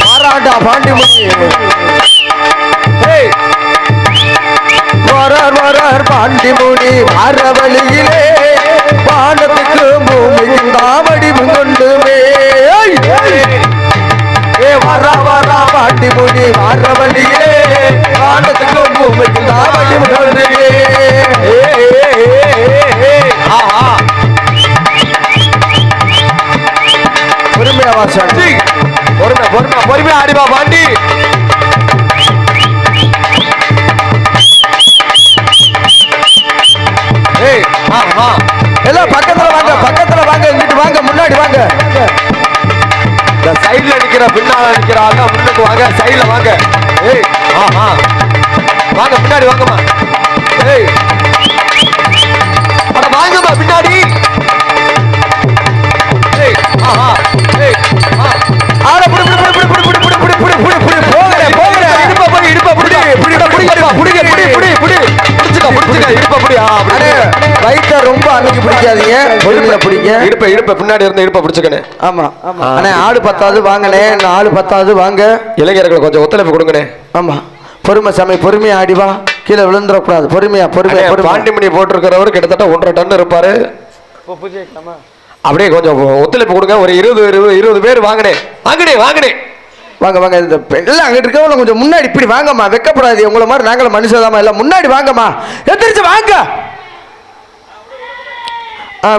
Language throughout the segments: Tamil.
மாறாண்டா பாண்டிமுனி வரார் பாண்டிமுனி அறவழியிலே வானத்துக்கு பூமியின் தாவடிவு கொண்டுமே வரா பாண்டிமுனி அறவழியிலே வானத்துக்கு பூமியின் தாவடிவு கொண்டுமே பொறுமையா வாசி பொறுமையா ஆடிவா பாண்டி எல்லாம் பக்கத்துல வாங்க இங்கிட்டு வாங்க முன்னாடி வாங்க இந்த சைடுல நிக்கிற பின்னால நிக்கிற ஆளா முன்னுக்கு வாங்க சைடுல வாங்க வாங்க பின்னாடி வாங்கம்மா வாங்கம்மா பின்னாடி ரொம்ப அன்னைக்கு பிடிக்காதீங்க இடுப்ப பின்னாடி இருந்து இடுப்ப பிடிச்சுக்கணும். ஆமா ஆனா ஆடு பத்தாவது வாங்கனே ஆடு பத்தாவது வாங்க இளைஞர்களை கொஞ்சம் ஒத்துழைப்பு கொடுங்கண்ணே. ஆமா பொறுமை சாமி பொறுமையா ஆடிவா கீழே விழுந்துடக்கூடாது பொறுமையா பாண்டிமணி போட்டிருக்கிறவர் கிட்டத்தட்ட 1.5 டன் இருப்பாரு. அப்படியே கொஞ்சம் ஒத்துழைப்பு கொடுங்க. ஒரு 20 பேர் வாங்கினே வாங்க இந்த எல்லாம் அங்கிட்டு இருக்கவங்க கொஞ்சம் முன்னாடி இப்படி வாங்கம்மா வெக்கப்படாது உங்களை மாதிரி நாங்களும் மனுஷதாமா எல்லாம் முன்னாடி வாங்கம்மா எந்திரிச்சு வாங்க.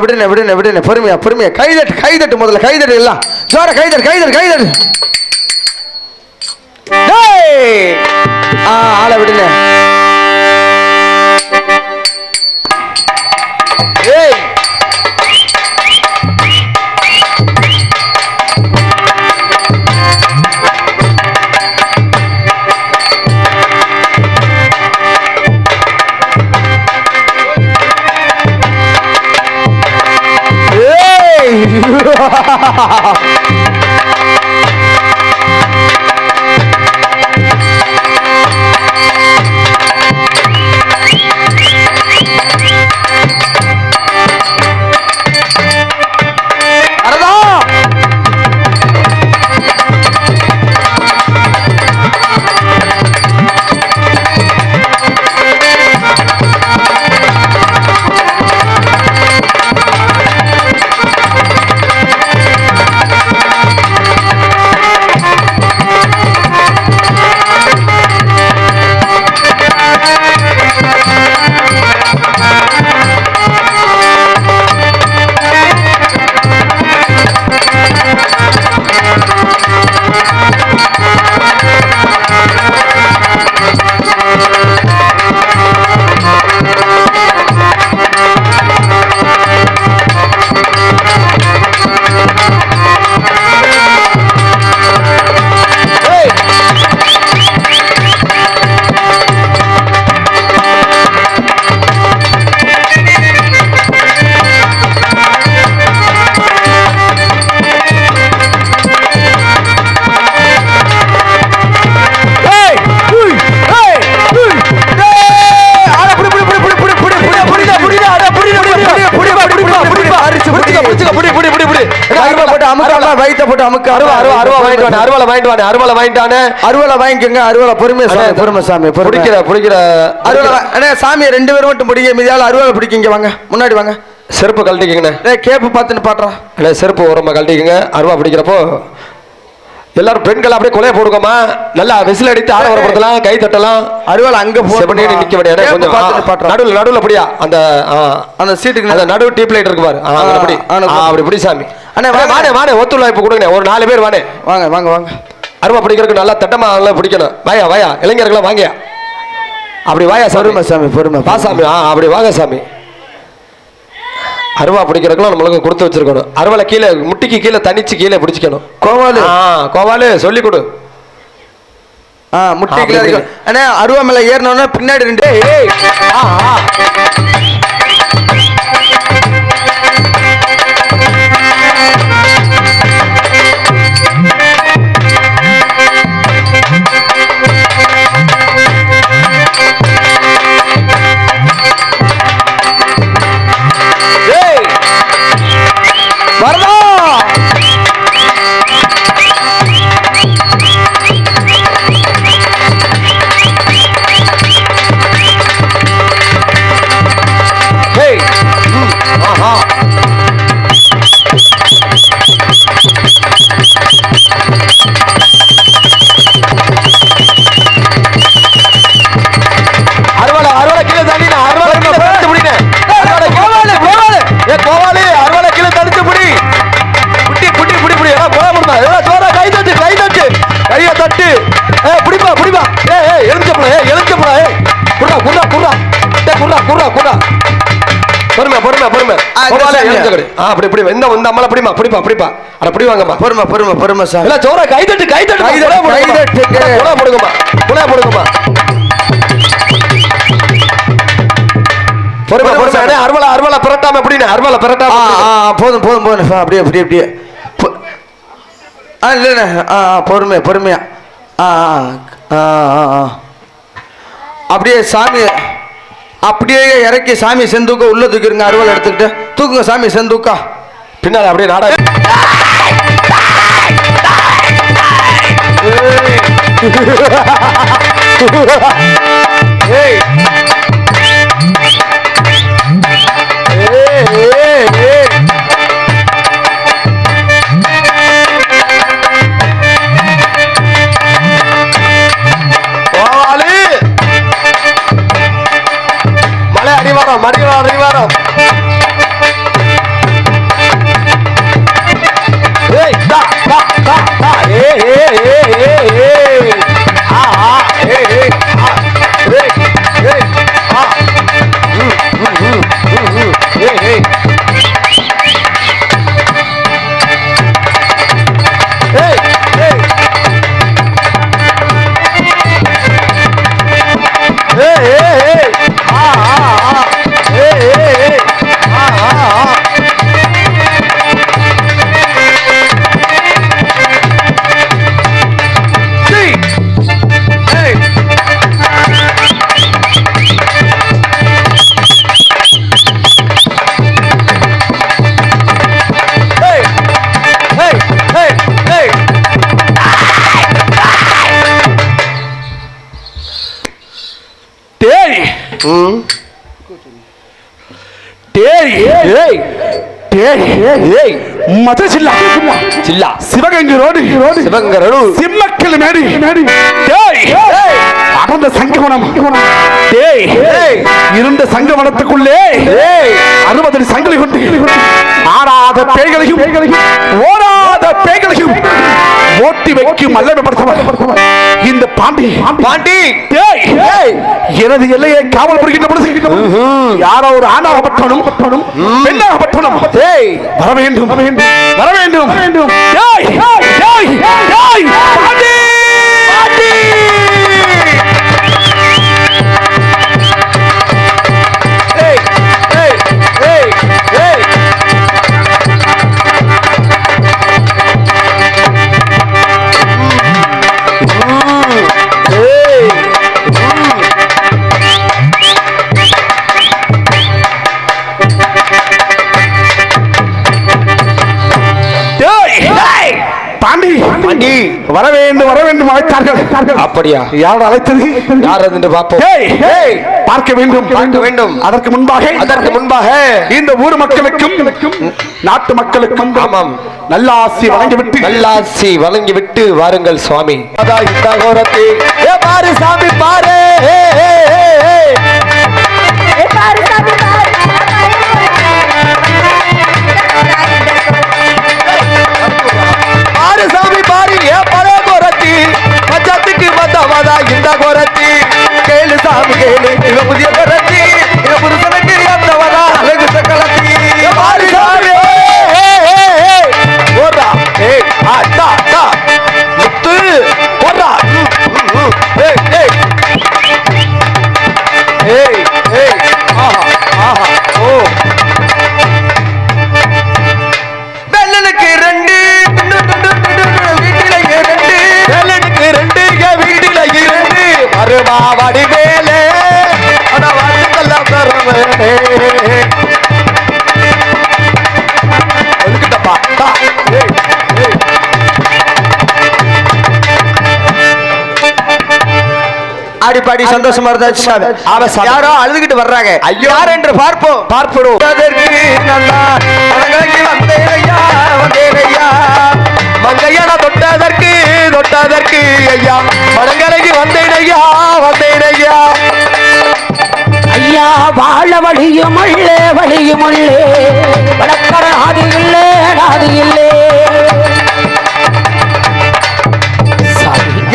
விடுனே பொறுமையா கைதட்டு முதல்ல கைதட்டு எல்லாம் ஜோர கைதட்டு ஆளை விடுனே சாமி 2 பேரும் மட்டும் பிடிக்க மீதியால அருவாளை பிடிக்கிங்க வாங்க முன்னாடி வாங்க செருப்பு கழட்டிக்கங்க கேப்பு பார்த்துன்னு பாட்டுறா செருப்பு ஓரமா கழட்டிக்கங்க அருவா பிடிக்கிறப்போ எல்லாரும் பெண்கள் அப்படியே கொலைய போடுங்கம்மா நல்லா விசில் அடித்து ஆட வரப்படுத்தலாம் கை தட்டலாம் அருவாள் அங்க போட்டு நிக்க முடியாது கொஞ்சம் நடுவில் அப்படியா அந்த சீட்டுக்கு அந்த நடுவு டீப் லைட் இருக்கு பாரு அப்படி பிடி சாமி வானே ஒத்துழைப்பு கொடுங்க ஒரு 4 பேர் வாங்க அருவா பிடிக்கிறதுக்கு நல்லா தட்டமா நல்லா பிடிக்கணும் வாயா இளைஞர்களா வாங்க அப்படி வாயா சாமி பொறுமை வா சாமி அப்படி வாங்க சாமி அருவா பிடிக்கிறதுக்குலாம் நம்மளுக்கு கொடுத்து வச்சிருக்கணும் அருவாலை கீழே முட்டிக்கு கீழே தனிச்சு கீழே பிடிச்சிக்கணும் கோவாலு சொல்லி கொடு முட்டிக்கு அண்ணா அருவா மேல ஏறினோன்னா பின்னாடி 2 பொறுமை பொறுமை. அப்படி இப்படி இந்த அம்மால அப்படிமா அப்படிப்பா அப்படிப்பா அட அப்படி வாங்கம்மா. பொறுமை பொறுமை பொறுமை சார். இல்ல ஜோரா கைதட்டு கைதட்டு கைதட்டு புலா போடுங்கம்மா புலா போடுங்கம்மா. பொறுமை பொறுமை. அருவலா அருவலா பிரட்டாம எப்படின்னு அருவலா பிரட்டாம. போதும் போதும் போதும் அப்படியே அப்படியே அப்படியே. இல்ல பொறுமை பொறுமையா. அப்படியே சாமி அப்படியே இறக்கி சாமி செந்தூக்க உள்ள தூக்கிருங்க. அருவாள் எடுத்துக்கிட்டு தூக்குங்க சாமி செந்தூக்கா. பின்னால அப்படியே நாடா அடிவாரம் அடிவாரம் அடிவாரம். ஏய் டா டா டா டா ஏய் ஏய் ஏய் ஏய் ஆ ஆ ஏய் ஏய் ஆ ஏய் ஏய் ஆ ஏய் ஏய் ஏய் ஏய் ஏய் ஏய் ஆ ஆ ஏய் ஏய் ஏய் ஆ ஆ சிவகங்கை ரோடு சிவகங்கை ரோடு சிம்மக்கல் மேடி அடர்ந்த சங்கவனம் இருந்த சங்கவனத்துக்குள்ளே 60 சங்கிலி கொண்டு ஆடாத பேய்களையும் ஓடாத பேய்களையும் ஓட்டி வைக்கும் அல்லப்படுத்தவர் இந்த பாண்டி பாண்டி எனது எல்லையை காவல் புரிகின்ற பொழுது யாரோ ஒரு ஆணாகப்பட்டவனும் பெண்ணாகப்பட்டவனும் வர வேண்டும் வர வேண்டும் வர வேண்டும் வர வேண்டும் அழைத்தார்கள். அப்படியா? யார் அழைத்தது? யார் என்று பார்ப்போம். பார்க்க வேண்டும் பார்க்க வேண்டும். அதற்கு முன்பாக இந்த ஊர் மக்களுக்கும் நாட்டு மக்களுக்கும் ஆமாம் நல்ல ஆசி வழங்கிவிட்டு வாருங்கள் சுவாமி. அதான் இந்த கோரத்தை பாரு சாமி பாரு சாமி பாரு பழைய கோரத்தி மச்சத்துக்கு வந்தவதா இந்த கோரத்தி கேளு சாமி கேளு இவ புதிய கோரத்தி இவ புருஷனுக்கு வந்தவதா அழகு சக்கலத்தி பாரு சாமி போடா ஏய் அட்டா அட்டா முத்து போடா ஏய் ஏய் ஏய் ஏய் ஆஹா ஆஹா ஓ வெள்ளனுக்கு ரெண்டு மறுமாவடி மேலே அடிப்பாடி சந்தோஷமா இருந்தாச்சு. யாரோ அழுதுகிட்டு வர்றாங்க. ஐயோ யார் என்று பார்ப்போம் பார்ப்போம். மங்கையான தொட்டதற்கு ஐயா மடங்கரைக்கு வந்தேன் ஐயா ஐயா வாழ வழியும் உள்ளே வடக்கர ஆதி இல்லே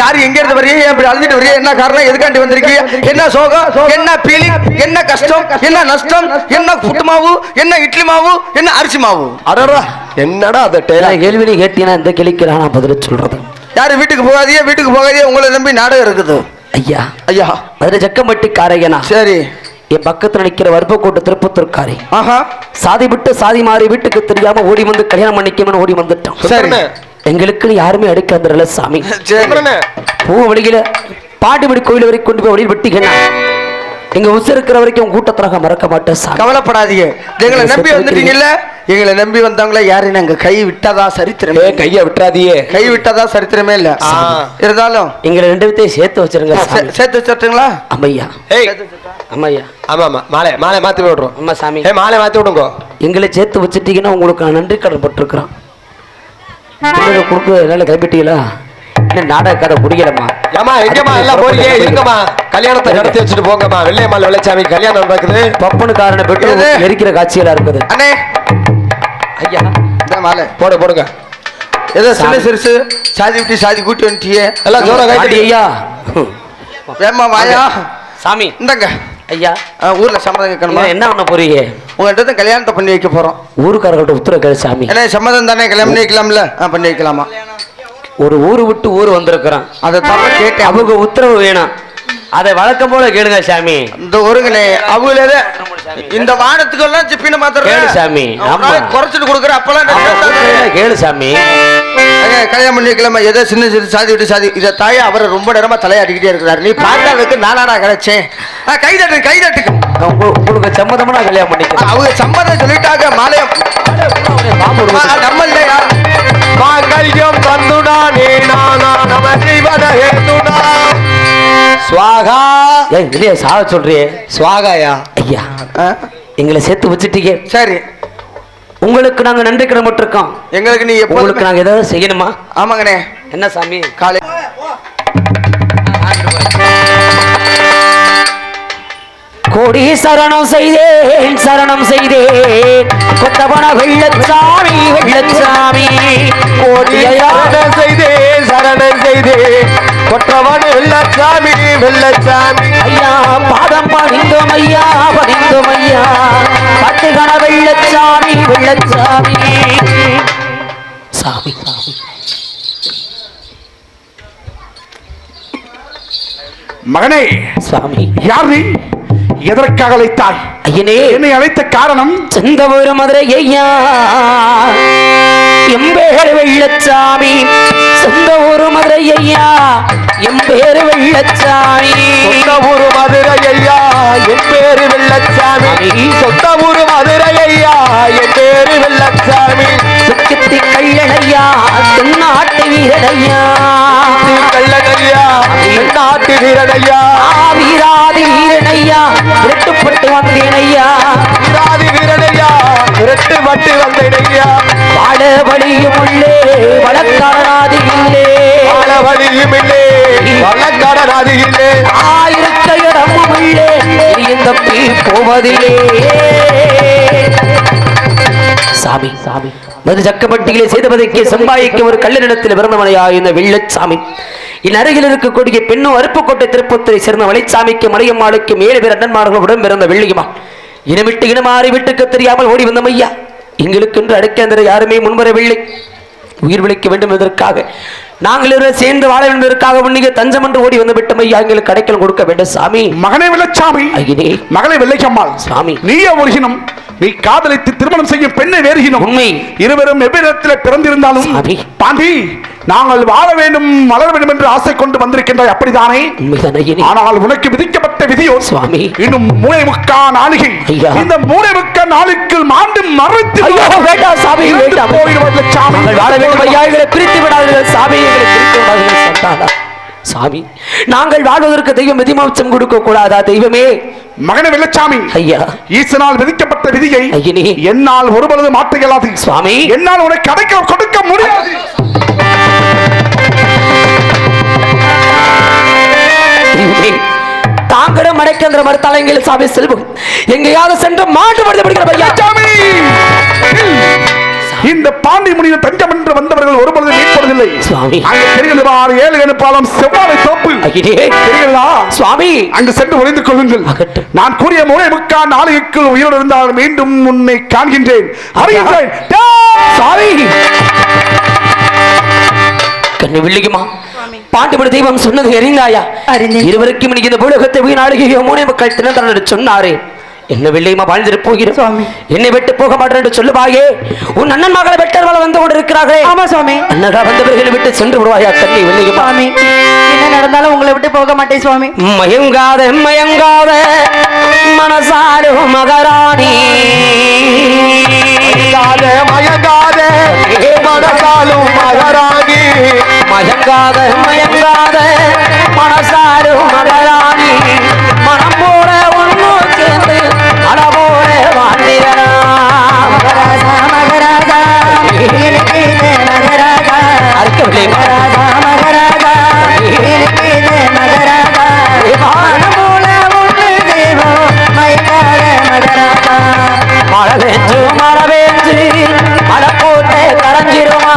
யாரு எங்க இருந்து வரையே அழுதுட்டு வரீங்க? என்ன காரணம்? எதுக்காண்டி வந்திருக்கீங்க? என்ன சோகம்? என்ன பீலிங்? என்ன கஷ்டம்? என்ன நஷ்டம்? என்ன புட்டு மாவு? என்ன இட்லி மாவு? என்ன அரிசி மாவு? அடடா என்னடா அந்த கேள்வி கேட்டீங்கன்னா இந்த கேள்விக்கு நான் பதில் சொல்றது. யாரு வீட்டுக்கு போகாதீங்க, உங்களை நம்பி நாடகம் இருக்குது. ஐயா ஐயா மதுரை ஜக்கம்பட்டி காரையனா. சரி. என் பக்கத்துல நிக்கிற வர்ப்பக்கோட்டை திருப்பத்தூர்காரி. ஆஹா. சாதி விட்டு சாதி மாறி வீட்டுக்கு தெரியாம ஓடி வந்து கல்யாணம் பண்ணிக்கணும்னு ஓடி வந்துட்டோம். சரி. எங்களுக்கு யாருமே அடிக்க வந்துடல சாமி. பூ வழியில பாண்டிமடி கோயில் வரைக்கும் கொண்டு போய் வழியில் வெட்டிக்கணும். எங்க உசு இருக்கிற வரைக்கும் கூட்டத்தாக மறக்க மாட்டேன் சாமி. கவலைப்படாதீங்க. எங்களை நம்பி வந்துட்டீங்கல்ல, எங்களை நம்பி வந்தவங்கள யாரும் நாங்க கை விட்டதா சரித்திரமே. கைய விட்டுறாதியே. கை விட்டதா சரித்திரமே இல்ல. இருந்தாலும் எங்களை 2 பேர்த்தையும் சேர்த்து வச்சிருங்க. சேர்த்து வச்சுட்டுங்களா? அம்மையா. அம்மையா. ஆமா ஆமா. மாலை மாத்தி விடுறோம். அம்மா சாமி. மாலை மாத்தி விடுங்க. எங்களை சேர்த்து வச்சுட்டீங்கன்னா உங்களுக்கு நான் நன்றி கடன் பட்டிருக்கிறோம். கொடுக்க என்னால கிளம்பிட்டீங்களா? இன்னும் நாடக கதை முடியலம்மா. ஏமா எங்கம்மா எல்லாம் போறீங்க? இருங்கம்மா, கல்யாணத்தை நடத்தி வச்சுட்டு போங்கம்மா. வெள்ளையம்மாள் வெள்ளைச்சாமி கல்யாணம் நடக்குது. பப்பனு காரண பெட்ரோல் எரிக்கிற காட்சியெல்லாம் இருக்குது. அண்ணே ஐயா இந்த மாலை போடுங்க. ஏதோ சின்ன சிறுசு சாதி விட்டு சாதி கூட்டி வந்துட்டியே. எல்லாம் ஜோரா காட்டி ஐயா. வேமா வாயா சாமி. இந்தங்க ஐயா. ஊர்ல சம்மதம் கேட்கணுமா? என்ன பண்ண போறீங்க? உங்கள்கிட்ட தான் கல்யாணத்தை பண்ணி வைக்க போறோம். ஊருக்காரர்கள்ட்ட உத்தரவு கேளு சாமி. ஏன்னா சம்மதம் தானே, கல்யாணம் பண்ணி வைக்கலாம்ல? பண்ணி வைக்கலாமா? ஒரு ஊரு விட்டு ஊர் வந்திருக்கிறான். அதை தப்ப கேட்டேன். அவங்க உத்தரவு வேணும். அதை வழக்கம் போல கேளுங்க சாமி. இந்த ஒருங்கனே அவங்களே இந்த வானத்துக்கு எல்லாம் சிப்பின மாத்திரம் சாமி. குறைச்சிட்டு கொடுக்குற அப்பெல்லாம் கேளு சாமி. கல்யாணம் பண்ணி வைக்கலாமா? ஏதோ சின்ன சின்ன சாதி விட்டு சாதி இதை தாயை அவரை ரொம்ப நேரமா தலையாடிக்கிட்டே இருக்கிறாரு. நீ பார்க்கறதுக்கு நானாடா கிடைச்சேன். கைதட்டுக்கு உங்களுக்கு சம்மதமா கல்யாணம் பண்ணிக்கலாம். அவங்க சம்மதம் சொல்லிட்டாங்க. மாலையம் நம்ம இல்லையா? மாங்கல்யம் தந்துடானே நானா நம ஜீவன ஹேதுனா ஸ்வாகா. இல்லையா சாக சொல்றியே? ஸ்வாகாயா? ஐயா எங்களை சேர்த்து வச்சுட்டீங்க. சரி. உங்களுக்கு நாங்க நன்றி கடமைப்பட்டிருக்கோம். எங்களுக்கு நீ உங்களுக்கு நாங்க ஏதாவது செய்யணுமா? ஆமாங்கண்ணே. என்ன சாமி? காலை கோடி சரணம் செய்தேன் கொத்தவன வெள்ளச்சாமி கோடியான செய்தேன் சரணம் செய்தேன் கொற்றவன் வெள்ளச்சாமி ஐயா பாதம் பணிந்தோம் ஐயா பட்டுகண வெள்ளச்சாமி சாமி. மகனே சாமி. யார் நீ? எதற்காக அழைத்தாய்? ஐயனே என்னை அழைத்த காரணம்? சொந்த ஊர் மதுரை ஐயா, எம்பேர் வெள்ளச்சாமி. சொந்த ஊர் மதுரை ஐயா, எம்பேர் வெள்ளச்சாமி. சொந்த ஊர் மதுரை ஐயா, என் பேரு வெள்ளச்சாமி. சொந்த ஊர் மதுரை ஐயா, என் பேரு வெள்ளச்சாமி. சுக்கத்தி கள்ளனையா, தென்னாட்டு வீரனையா. கள்ளனையா, தென்னாட்டு வீரனையா. வீராதி வீரனையா, விரட்டுப்பட்டு வந்தேனையா. வீராதி வீரனையா, விரட்டுப்பட்டு வந்தேனையா. வாழ வழியும் உள்ளே வழக்காரனாதி இல்லே. வாழ வழியும் இல்லே வழக்காரனாதி இல்லே. ஆயிருக்க இடமும் உள்ளே இந்த பீ போவதில்லே. சாமி மது சக்கமட்டிகளை செய்தபதைக்கு சம்பாதிக்க ஒரு கல்லறிடத்தில் பிறந்தவனையா இந்த வெள்ளச்சாமி. என் அருகில் இருக்கக்கூடிய பெண்ணும் அருப்புக்கோட்டை திருப்பத்தூரை சேர்ந்த வளைச்சாமிக்கு மலையம்மாளுக்கு 7 பேர் அண்ணன்மார்கள் உடன் பிறந்த வெள்ளியம்மா. இனமிட்டு இனமாறி வீட்டுக்கு தெரியாமல் ஓடி வந்த மையா. எங்களுக்கென்று அடைக்க யாருமே முன்வரவில்லை. உயிர் விளைக்க வேண்டும் என்பதற்காக நாங்கள் சேர்ந்து வாழ வேண்டுவதற்காக உன்னிக தஞ்சம் என்று ஓடி வந்து விட்ட மையா. எங்களுக்கு அடைக்கலம் கொடுக்க வேண்டும் சாமி. மகனே வெள்ளச்சாமி, மகளை வெள்ளையம்மாள் சாமி. நீயே ஒருகினும் நீ காதலித்து திருமணம் செய்யும் பெண்ணை வேறுகினும் உண்மை. இருவரும் எவ்விடத்தில் பிறந்திருந்தாலும் பாண்டி நாங்கள் வாழ வேண்டும் வளர வேண்டும் என்று ஆசை கொண்டு வந்திருக்கின்றாய், அப்படித்தானே? ஆனால் உனக்கு விதிக்கப்பட்ட விதியோ சுவாமி இன்னும் 3.25 நாளிகை. இந்த 3.25 நாளுக்கு மாண்டு மறைத்து பிரித்து விடாதீர்கள் சாமி. சாமி நாங்கள் வாழ்வதற்கு தெய்வம் விதிமாம்சம் கொடுக்க கூடாதா? தெய்வமே மகனே வெள்ளச்சாமி, ஐயா ஈசனால் விதிக்கப்பட்ட விதியை என்னால் ஒருபொழுது மாற்ற இயலாது சுவாமி. என்னால் உனக்கு அடைக்க கொடுக்க முடியாது. தாங்களும் அடைக்கின்ற மறுத்தலைங்கள் சாமி செல்வம் எங்கேயாவது சென்று மாட்டு படுத்தப்படுகிற இந்த பாண்டி முனியின் தஞ்சம் என்று வந்தவர்கள் ஒருபொழுது மீட்பதில்லை சுவாமி. அங்க தெரிகிறது பார், 7 கணுப்பாலம் செவ்வாழை தோப்பு ஐயே, தெரிகிறதா சுவாமி. அங்கு சென்று ஒளிந்து கொள்ளுங்கள். அகட்டும். நான் கூறிய 3 நாளைக்குள் உயிரோடு இருந்தால் மீண்டும் உன்னை காண்கின்றேன். அறிகின்றேன். சாமி, கண்ணு வில்லிக்குமா பாண்டுபடி தெய்வம் சொன்னது அறிந்தாயா? இருவருக்கும் இன்னைக்கு இந்த பூலோகத்தை வீணாளுகையோ 3 மக்கள் தினத்தரன் சொன்னாரே, என்ன வெள்ளையமா வாழ்ந்துட்டு போகிறோம் சுவாமி, என்னை விட்டு போக மாட்டேன் என்று சொல்லுவாயே. உன் அண்ணன் மகளை வெட்டர்வாள வந்து கொண்டிருக்கிறார்களே. ஆமா சுவாமி. அண்ணகா வந்தவர்களை விட்டு சென்று விடுவாயா கண்ணி வெள்ளையமா? சுவாமி, என்ன நடந்தாலும் உங்களை விட்டு போக மாட்டேன் சுவாமி. மயங்காத மயங்காத மனசாரு மகராணி, மயங்காத மயங்காத மனசாலும் மகராணி, மயங்காத மயங்காத மனசாரு மகராணி, மனம் போல ஒன்று சேர்ந்து அளவோட வாழ்ந்திரா. மகராஜா மகராஜா எனக்கு இது மகராஜா, அர்த்தவில்லை. மகராஜா மகராஜா எனக்கு இது மகராஜா, வானமூல ஒன்று தெய்வம் மயக்காத மகராஜா. மழை பெஞ்சு மழை பெஞ்சு மழை போட்டு கரைஞ்சிருமா,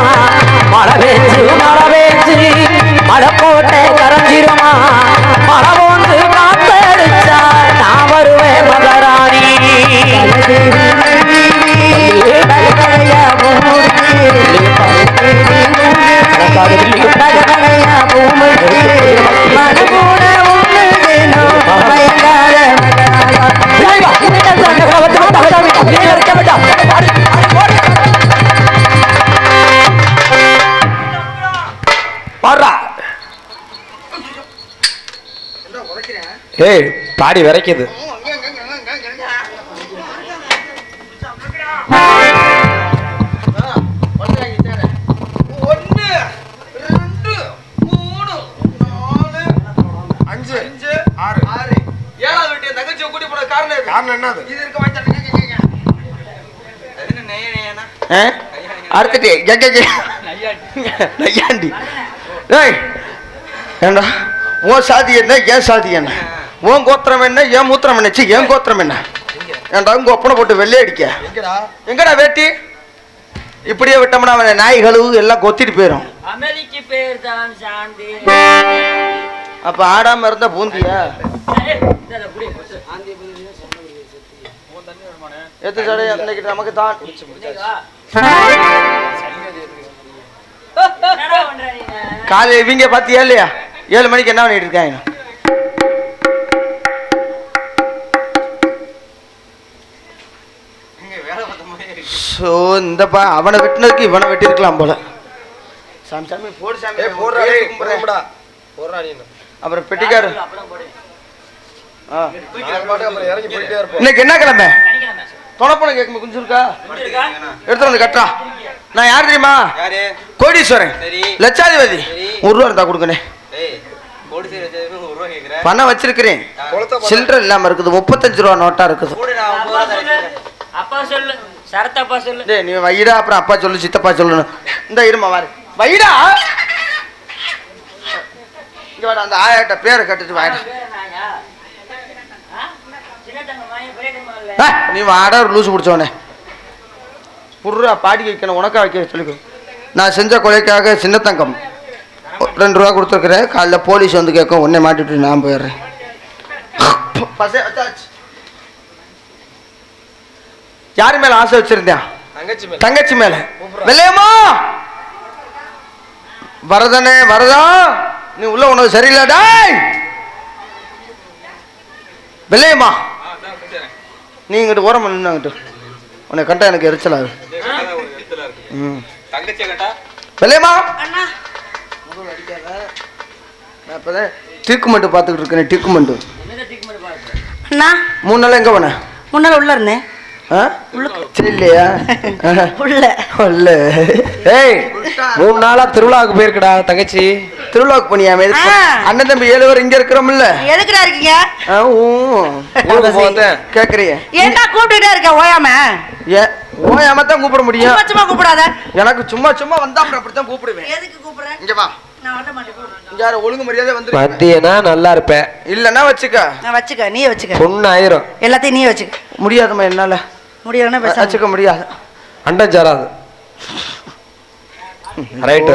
மழை பெஞ்சு மழை பெஞ்சு மழை போட்டு கரைஞ்சிருமா, மழை போன்று காத்தடிச்சா நான் வருவேன் மகராணி. பகபகையா பூமுடி, பகபகையா பூமுடி, மனமூல ஒன்று தெய்வம் மயக்காத மகராஜா. பாடுறா. ஏய், பாடி விரைக்குது. அறுத்துட்டு நையாண்டி. ஏய், ஏண்டா உன் சாதி என்ன, ஏன் சாதி என்ன, உன் கோத்திரம் என்ன, ஏன் மூத்திரம் என்ன, ஏன் கோத்திரம் என்ன? ஏண்டா உங்க ஒப்பனை போட்டு வெள்ளை அடிக்க எங்கடா வேட்டி? இப்படியே விட்டோம்னா அவன் நாய்களும் எல்லாம் கொத்திட்டு போயிடும். அப்ப ஆடாம இருந்த பூந்தியா எத்து சடை இன்னைக்கு நமக்கு தான். காலை இவங்க பாத்தியா இல்லையா? 7 மணிக்கு என்ன பண்ணிட்டு இருக்காங்க? இந்தப்பா அவனை வெட்டினதுக்கு இவனை வெட்டிருக்கலாம் போல. சாமி சாமி போடு சாமி, அப்புறம் பெட்டிக்காரு. இன்னைக்கு என்ன கிழமை? தொணப்பணம் கேட்கும் குஞ்சிருக்கா? எடுத்து வந்து கட்டுறா. நான் யார் தெரியுமா? கோடீஸ்வரன், லட்சாதிபதி. 1 ரூபா இருந்தா கொடுக்கணே. பணம் வச்சிருக்கிறேன், சில்லற இல்லாம இருக்குது. 35 ரூபா நோட்டா இருக்குது. நீ வைடா, அப்புறம் அப்பா சொல்லு, சித்தப்பா சொல்லணும். இந்த இருமா வாரு வைடா. இங்க வாடா, அந்த ஆயாட்ட பேரை கட்டுட்டு வாடா. நீ வாடா, ஒரு லூசு பிடிச்சவனே. புர்ரா பாடி வைக்கணும், உனக்கா வைக்க சொல்லிக்கோ. நான் செஞ்ச கொலைக்காக சின்ன தங்கம் 2 ரூபா கொடுத்துருக்குறேன். காலைல போலீஸ் வந்து கேட்கும், உன்னை மாட்டிட்டு நான் போயிடுறேன். யாரு மேல ஆசை வச்சிருந்தேன்? தங்கச்சி மேல. வெள்ளையம்மா, வரதனே வரதா, நீ உள்ள உனக்கு சரியில்லடா. வெள்ளையம்மா, நீ இங்கிட்டு ஓரம் நின்னுங்கிட்டு உன்னை கண்டா எனக்கு எரிச்சலாது. வெள்ளையம்மா, நான் இப்பதான் ட்ரீட்மெண்ட் பார்த்துக்கிட்டு இருக்கேன். ட்ரீட்மெண்ட் 3 நாள் எங்க போன? முன்னால உள்ள இருந்தேன். இல்லையா? ஏய், 3 நாளா திருவிழாவுக்கு போயிருக்கடா தங்கச்சி. திருவிழாவுக்கு போனியாமே? அண்ணன் தம்பி 7 பேர் இங்க இருக்கிறோம்ல. எதுக்குடா இருக்கீங்க? கேக்குறீங்க? ஏன்டா கூப்பிட்டுட்டே இருக்க ஓயாம? ஓயாம தான் கூப்பிட முடியும். சும்மா கூப்பிடாத. எனக்கு சும்மா சும்மா வந்தா அப்படித்தான் கூப்பிடுவேன். எதுக்கு கூப்பிடுறேன்? இங்க வா. நான் வர மாட்டேன். இங்க ஒழுங்கு மரியாதை வந்து மத்தியனா நல்லா இருப்பேன், இல்லன்னா வச்சுக்க. நான் வச்சுக்க, நீயே வச்சுக்க. பொண்ணாயிரம் எல்லாத்தையும் நீயே வச்சுக்க. முடியாதுமா, என்னால முடியலன்னா வச்சுக்க முடியாது. அண்டம் சேராது. ரைட்டு.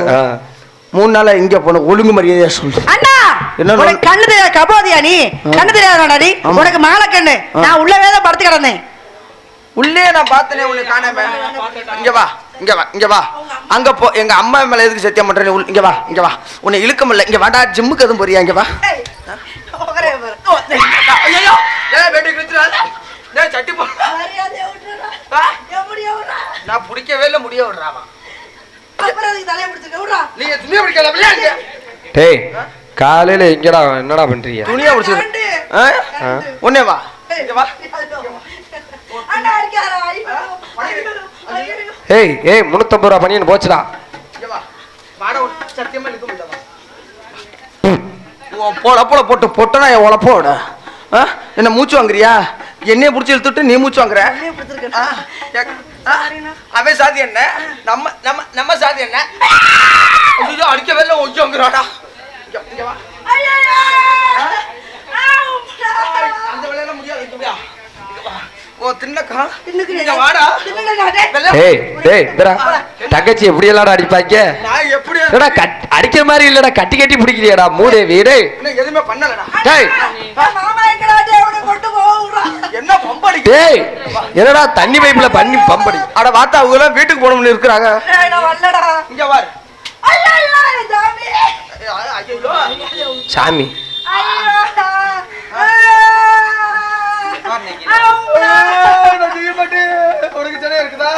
3 நாளா இங்க போன ஒழுங்கு மரியாதையா சொல்லு. அண்ணா என்ன உனக்கு கண்ணு தெரியாத கபோதியா நீ கண்ணு தெரியாதாடி ஆமா. உனக்கு மாலை கண்ணு நான் உள்ளவே தான் படுத்து கிடந்தேன் உள்ளே நான் பார்த்தனே உன்னை காணாம. இங்க வா இங்க வா இங்க வா. அங்க போ. எங்க அம்மா மேல எதுக்கு சத்தியம் பண்றேன்? இங்க வா இங்க வா. உன்னை இழுக்க முடியல. இங்க வாடா, ஜிம்முக்கு எதுவும் போறியா? இங்க வா. ஐயோ ஏய் பேட்டி கிழிச்சுறாத. டேய் சட்டி போ. நான் பிடிக்கவே இல்ல, முடிய விடுறாமா. நீங்க துணியை பிடிக்கல இல்லையா? டேய் காலையில எங்கடா என்னடா பண்றீங்க? துணியை பிடிச்சு உன்னே வா இங்க வா. ஏய் 350 ரூபா பண்ணின்னு போச்சுடா. இங்க வா. வாடா, சத்தியமா நிக்க முடியல. உன் பொழப்போல போட்டு பொட்டனா என் உழப்போட என்ன மூச்சு வாங்குறியா? என்னைய புடிச்சு இழுத்துட்டு நீ மூச்சு வாங்குற. அவன் சாதி என்ன, நம்ம நம்ம நம்ம சாதி என்ன? அடிக்கவே இல்லை, ஒச்சு வாங்குறாடா. அந்த வேலையெல்லாம் முடியாது. ஓ தின்னக்கா வாடா. ஏய் டேய் இந்தடா தங்கச்சி எப்படி எல்லாம் அடிப்பாங்க? நான் எப்படி என்னடா அடிக்கிற மாதிரி இல்லடா, கட்டி கட்டி பிடிக்கிறியாடா மூதேவி. டேய் இன்னும் எதுவுமே பண்ணலடா. டேய் என்ன பம்படி? டேய் என்னடா தண்ணி பைப்ல பண்ணி பம்படி? அட வாத்தா, அவங்க எல்லாம் வீட்டுக்கு போகணும்னு இருக்கிறாங்க. இங்க வாரு. சாமி உனக்கு சரியா இருக்குதா?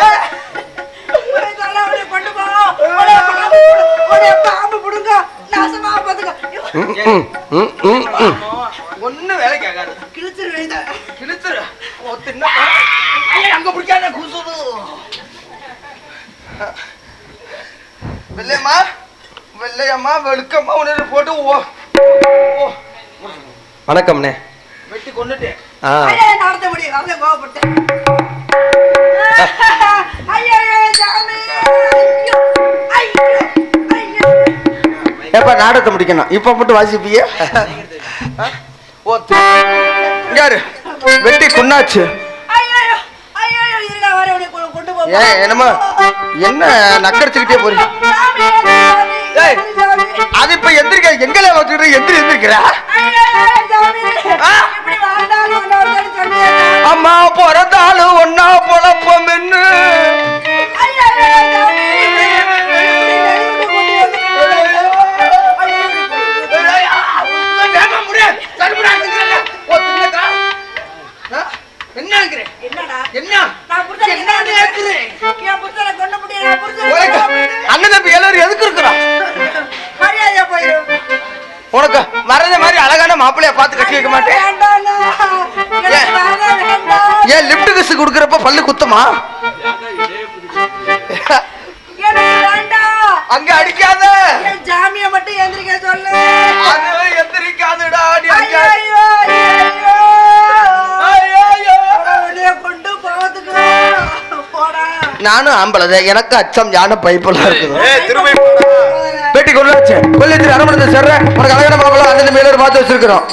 ஒண்ணு வேலைக்கு ஆகாது. கிழிச்சிரு. அங்க பிடிக்காத குசுது. வெள்ளையம்மா வெள்ளையம்மா வெளுக்கம்மா உன்னை போட்டு வணக்கம்ண்ணே. வெட்டி கொண்டுட்டேன். ஏப்பா நாடகத்தை முடிக்கணும். இப்ப மட்டும் வாசிப்பிய யாரு வெட்டி கொண்டாச்சு? ஏன் என்னமா என்ன நக்கடிச்சுக்கிட்டே போறீங்க? அது இப்ப எந்திரிக்க எங்களே வச்சுக்கிட்டு எந்திரிக்கிற அம்மா பிறந்தாலும் ஒன்னா பொழப்பம் என்ன அண்ணன் தம்பி எல்லாரும் எதுக்கு இருக்கிறா? உனக்கு வரத மாதிரி அழகான மாப்பிள்ளைய பார்த்து கட்டி வைக்க மாட்டேன். ஏன் லிப்ட் கிஸ் குடுக்கறப்ப பல்லு குத்தமா? அங்க அடிக்காத. ஜாமிய மட்டும் எந்திரிக்க சொல்லு. அது எந்திரிக்காதுடா. கொண்டு போறதுக்கு போடா. நானும் ஆம்பளை, எனக்கு அச்சம் ஞான பைப்பெல்லாம் இருக்குது. பேட்டி கொள்ளாச்சு கொள்ளிச்சு அரமணத்தை சேர்ற உனக்கு அழகான மாப்பிள்ள அந்த மேல பார்த்து வச்சிருக்கிறோம்.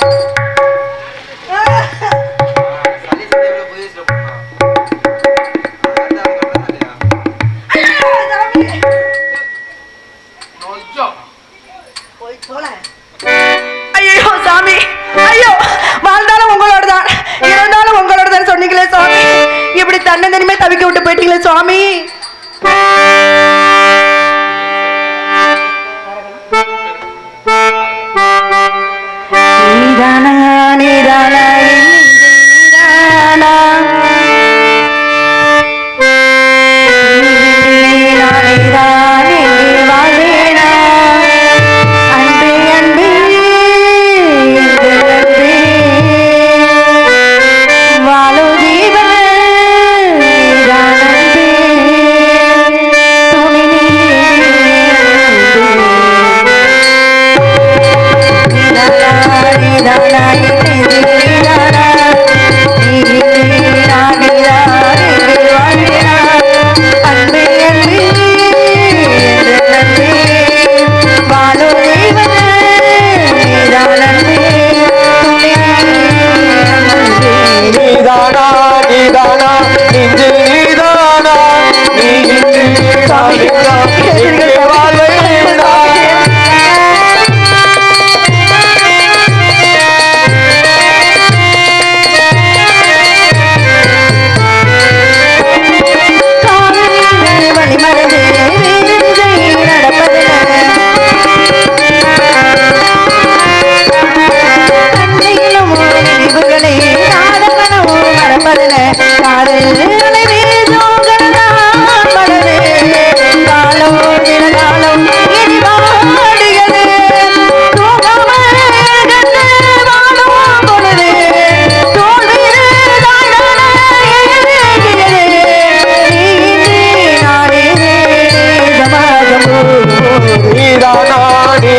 ஐயோ சாமி, ஐயோ வாழ்ந்தாலும் உங்களோட தான் இருந்தாலும் உங்களோட தான் சொன்னீங்களே சுவாமி. இப்படி தன்னந்தனிமே தவிக்க விட்டு போயிட்டீங்களே சுவாமி. நீதானா நீதானா நீதானா நீதானே வாழேனா அன்பே அன்பே அன்பே வாழோ ஜீவன் நீதானே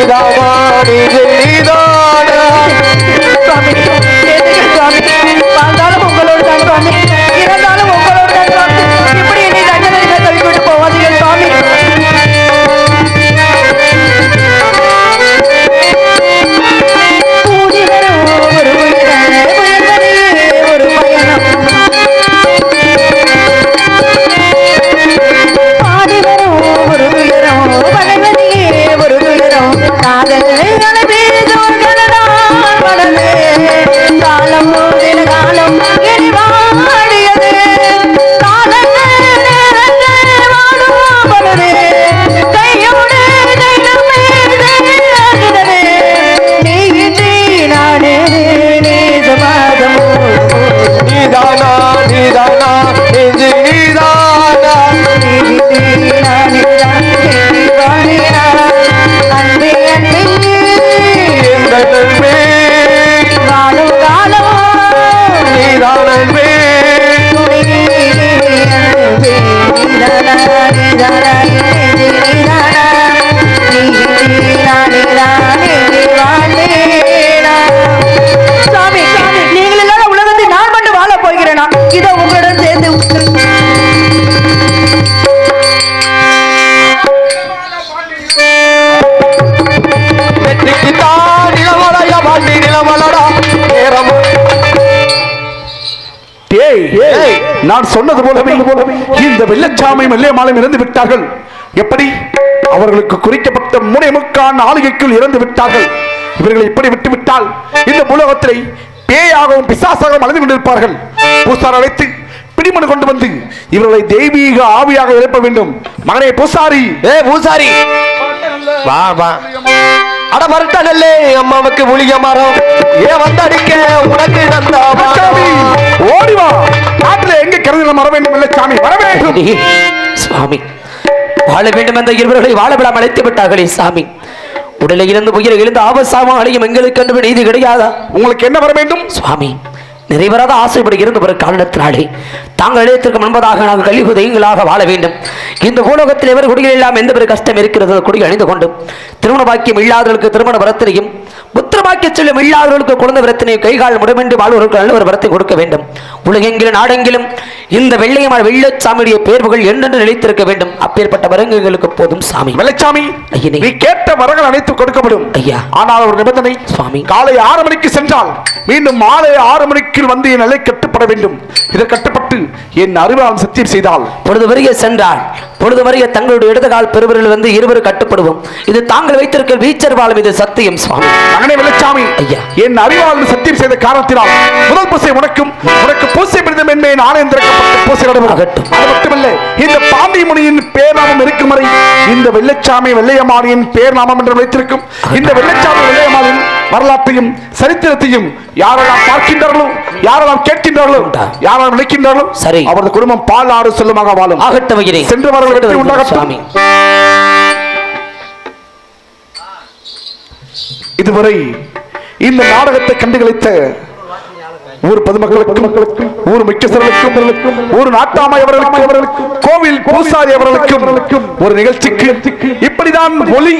நீதானா நீதானா சுவாமி எதுக்கு சுவாமி வாழ்ந்தாலும் உங்களோடு தான் சுவாமி இறந்தாலும் உங்களோடு தான் சுவாமி இப்படி என்னை தண்டனை தவிக்கிட்டு போவாதீங்க சுவாமி கூடி வரும் ஒரு ஒரு பயணம் பாடி வரும் ஒரு துயரம் வளைவதிலே ஒரு துயரம் காதல் காலம் சில காலம் இனி வாடியது காலம் வாடுவது கையோடு தைலமே தைலாகிறது நீ நானே நீதமாதமோ நீதானா நீதானா நெஞ்சு நீதானா அன்பே அன்பே எந்த நண்பே காலம் காலம் நீதான் நண்பே சாமி நீங்கள் இல்லாத உலகத்தில் நான் மட்டும் வாழ போகிறேனா இதோ உங்களுடன் சேர்ந்து வெற்றிக்கு தான் நிலமலைய பாண்டி நிலமலடா நேரம் நான் சொன்னது போலவே இந்த வெள்ளச்சாமி வெள்ளையம்மாளும் இறந்து விட்டார்கள். எப்படி அவர்களுக்கு குறிக்கப்பட்ட 3.25 நாளிகைக்குள் இறந்து விட்டார்கள். இவர்களை இப்படி விட்டு விட்டால் இந்த உலகத்திலே பேயாகவும் பிசாசாகவும் அலைந்து கொண்டிருப்பார்கள். பூசார் அழைத்து பிடிமனு கொண்டு வந்து இவர்களை தெய்வீக ஆவியாக எழுப்ப வேண்டும். மகனே பூசாரி, பூசாரி வா வா அட மறுட்டனல்லே அம்மாவுக்கு புளிய மரம் ஏன் வந்து அடிக்க உனக்கு நந்தா ஓடிவா. நாட்டில் எங்க கருதின மர வேண்டும் வெள்ளச்சாமி வர வேண்டும். சுவாமி வாழ வேண்டும் என்ற இருவர்களை வாழ விடாமல் அழைத்து விட்டார்களே சாமி. உடலை இழந்து உயிரை இழந்து ஆபசாம அழையும் எங்களுக்கு என்று நீதி கிடையாதா? உங்களுக்கு என்ன வர வேண்டும் சுவாமி? நிறைவேறாத ஆசைப்படி இருந்த ஒரு காரணத்தினாலே தாங்கள் இளையத்திற்கு முன்பதாக நாங்கள் கல்வி உதயங்களாக வாழ வேண்டும். இந்த பூலோகத்தில் எவர் குடிகள் எல்லாம் எந்த ஒரு கஷ்டம் இருக்கிறது குடி அணிந்து கொண்டு திருமண பாக்கியம் இல்லாதவர்களுக்கு திருமண வரத்தினையும் புத்திர பாக்கிய செல்லும் இல்லாதவர்களுக்கு குழந்தை வரத்தினையும் கைகால் முடமின்றி வாழ்வதற்கு நல்ல ஒரு வரத்தை கொடுக்க வேண்டும். உலகெங்கிலும் நாடெங்கிலும் இந்த வெள்ளையமான வெள்ளச்சாமியுடைய பேர்வுகள் என்னென்று நிலைத்திருக்க வேண்டும். அப்பேற்பட்ட வரங்களுக்கு போதும் சாமி. வெள்ளச்சாமி ஐயனே, நீ கேட்ட வரங்கள் அனைத்து கொடுக்கப்படும். ஐயா, ஆனால் ஒரு நிபந்தனை சுவாமி. காலை 6 மணிக்கு சென்றால் மீண்டும் மாலை 6 மணிக்கு வந்து என் நிலை கட்டுப்பட வேண்டும். இதை கட்டுப்பட்டு என் அறிவால் சத்தியம் செய்தால் பொழுது வரைய சென்றால் பொழுது வரைய தங்களுடைய இடது கால் பெருவரில் வந்து இருவரும் கட்டுப்படுவோம். இது தாங்கள் வைத்திருக்க வீச்சர் வாழும் இது சத்தியம் சுவாமி. மகனே வெள்ளச்சாமி, ஐயா, என் அறிவால் சத்தியம் செய்த காரணத்தினால் முதல் பூசை உனக்கும் உனக்கு பூசை பிடித்தம் என்பே நானே திறக்கப்பட்ட பூசை நடுவோம். அது மட்டுமல்ல, இந்த பாண்டி முனியின் பேர்நாமம் இருக்கும் வரை இந்த வெள்ளச்சாமி வெள்ளையம்மாளியின் பேர்நாமம் என்று வைத்திருக்கும். இந்த வெள்ளச்சாமி வெள்ளையம்மாளின் வரலாற்றையும் சரித்திரத்தையும் யாரெல்லாம் பார்க்கின்றார்களோ, யாரெல்லாம் கேட்கின்றார்களோ, யாரெல்லாம் நினைக்கின்றார்களோ சரி அவரது குடும்பம் பால் ஆறு செல்லுமாக வாழும். சென்று வரவர்கள் வெற்றி உண்டாகட்டும். இதுவரை இந்த நாடகத்தை கண்டுகளித்த ஊர் பொதுமக்களுக்கும் ஊர் முக்கியஸ்தர்களுக்கும் ஊர் நாட்டாமை அவர்களுக்கும் கோவில் பூசாரி அவர்களுக்கும் ஒரு நிகழ்ச்சிக்கு இப்படிதான் ஒலி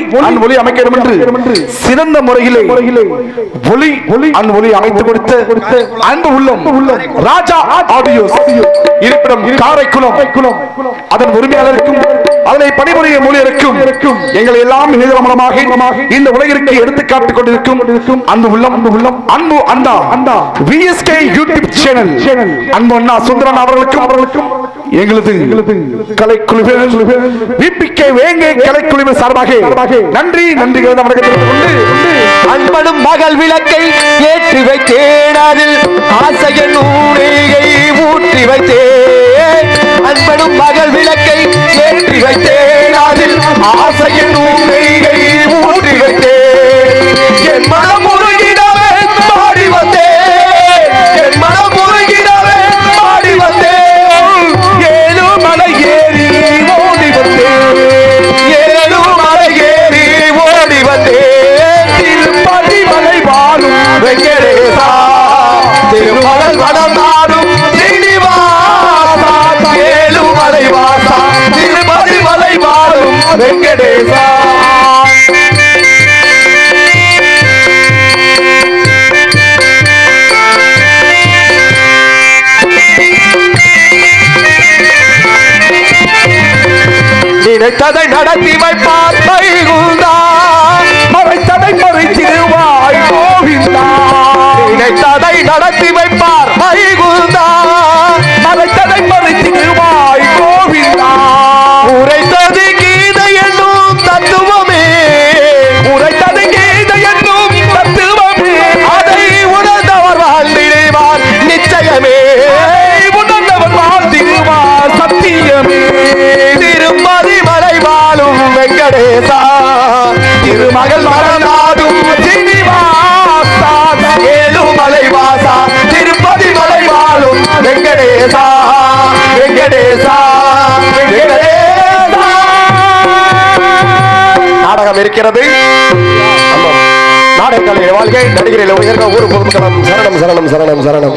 அமைக்க வேண்டும் என்று சிறந்த முறையிலே ஒலி அமைத்து கொடுத்த அன்பு உள்ளம் ராஜா ஆடியோஸ் இருப்பிடம் காரைக்குளம் அதன் உரிமையாளருக்கும் அதனை பணிபுரிய ஊழியருக்கும் எங்களை எல்லாம் இணையதளம் மூலமாக இந்த உலகிற்கு எடுத்துக்காட்டிக் கொண்டிருக்கும் அன்பு உள்ளம் அன்பு அண்டா VSK யூடியூப் சேனல் அன்பு அண்ணா சுந்தரன் அவர்களுக்கும் எங்களது கலைக்குழுவினர் VPK வேங்கை கலைக்குழுவினர் சார்பாக நன்றி அன்பனும் மகள் விளக்கை ஏற்றி வைத்தேன், அதில் ஆசையின் ஊழிகை ஊற்றி வைத்தேன். அன்பனும் மகள் விளக்கை ஏற்றி வைத்தேன், அதில் ஆசையின் ஊழிகை ஊற்றி வைத்தேன். என் மனம் உருகிடவே பாடி வந்தேன், என் மனம் உருகிடவே பாடி வந்தேன். ஏழு மலை ஏறி ஓடி வந்தேன், ஏழு மலை ஏறி ஓடி வந்தேன். திருப்பதி மலை வாழும் வெங்கடேசா, திருமகள் வனம் நாடும் ஸ்ரீனிவாசா, ஏழு மலை வாசா, திருப்பதி மலை வாழும் வெங்கடேசா. நினைத்ததை நடத்தி வைப்பார் வைகுந்தா, மறைத்ததை மறைத்திடுவாய் கோவிந்தா, நினைத்ததை நடத்தி வைப்பார் வைகுந்தா, மறைத்ததை மறைத்திடுவாய் கோவிந்தா, உரைத்தது கீதை என்னும் தத்துவமே, உரைத்ததை கீதை என்னும் தத்துவமே, அதை உணர்ந்தவர் வாழ்ந்திடுவார் நிச்சயமே, உணர்ந்தவர் வாழ்ந்திடுவார் சத்தியமே. திருமதி மலை வாழும் வெங்கடேசா, திருமகள் மலநாடும் சீனிவாசா, ஏழுமலை வாசா, திருப்பதி மலை வாழும் வெங்கடேசா, வெங்கடேசா, வெங்கடேசா. நாடகம் இருக்கிறது. ஆமாம். நாடகங்களை வாழ்க்கை நடிகர்களை உயர்ந்த ஊர் பொதுமக்களும் சரணம் சரணம் சரணம் சரணம்.